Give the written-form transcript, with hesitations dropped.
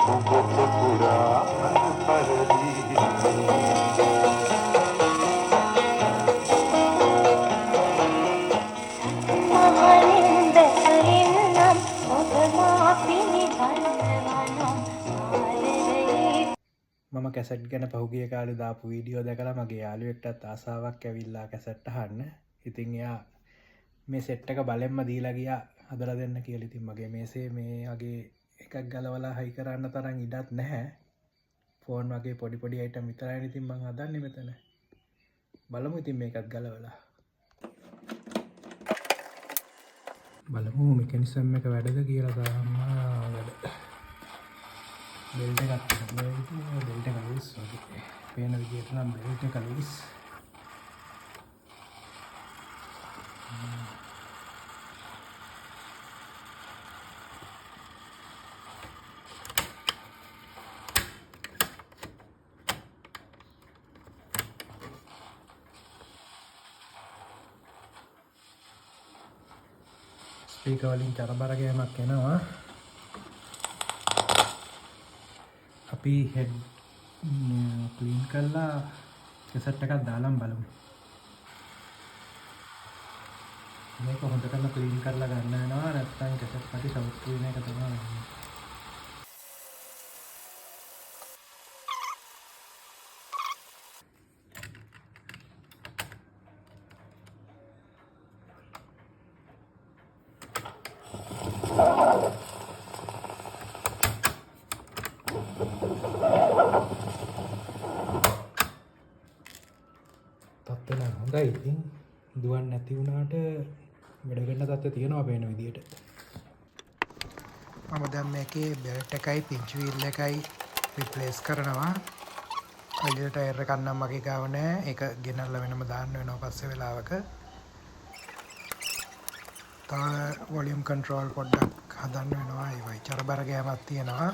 උඹට පුරා පරදී මම කැසට් ගැන පහුගිය කාලේ දාපු වීඩියෝ දැකලා මගේ යාළුවෙක්ටත් ආසාවක් ඇවිල්ලා කැසට් අහන්න. ඉතින් එයා මේ සෙට් එක බලෙන්ම දීලා ගියා හදලා දෙන්න කියලා. ඉතින් මගේ මේසේ මේ වගේ එකක් ගලවලා හයි කරන්න තරම් ඉඩක් නැහැ. ෆෝන් වගේ පොඩි පොඩි අයිටම් විතරයි. ඉතින් මම හදන්නේ මෙතන. බලමු ඉතින් මේකත් ගලවලා. බලමු මෙකැනිසම් එක වැඩද කියලා තාම වැඩ. बेल्ट का बेल्ट का लूज पेन विकेट बेल्ट का लूज स्पीकर वाली चरबर गेमක් එනවා අපි හෙඩ් ක්ලීන් කරලා කැසට් එකක් දාලා බලමු. මේක හොඳටම ක්ලීන් කරලා ගන්න වෙනවා නැත්නම් කැසට් එකේ සවුත් ක්ලීන් එක තමයි වෙන්නේ. තත්ත්ව නම් හොඳයි. ඉතින් දුවන්නේ නැති වුණාට වැඩ ගන්න තත්ත්ව තියෙනවා පේන විදියට. මම දැන් මේකේ බෙල්ට් එකයි පින්ච් වීල් එකයි රිප්ලේස් කරනවා. ඔයිල් ටයර් එකක් නම් මගේ ගාව නැහැ. ඒක ගෙනල්ලා වෙනම දාන්න වෙනවා පස්සේ වෙලාවක. තව වොලියුම් කන්ට්‍රෝල් පොඩ්ඩක් හදන්න වෙනවා. ඒවයි චරබර ගෑමක් තියෙනවා.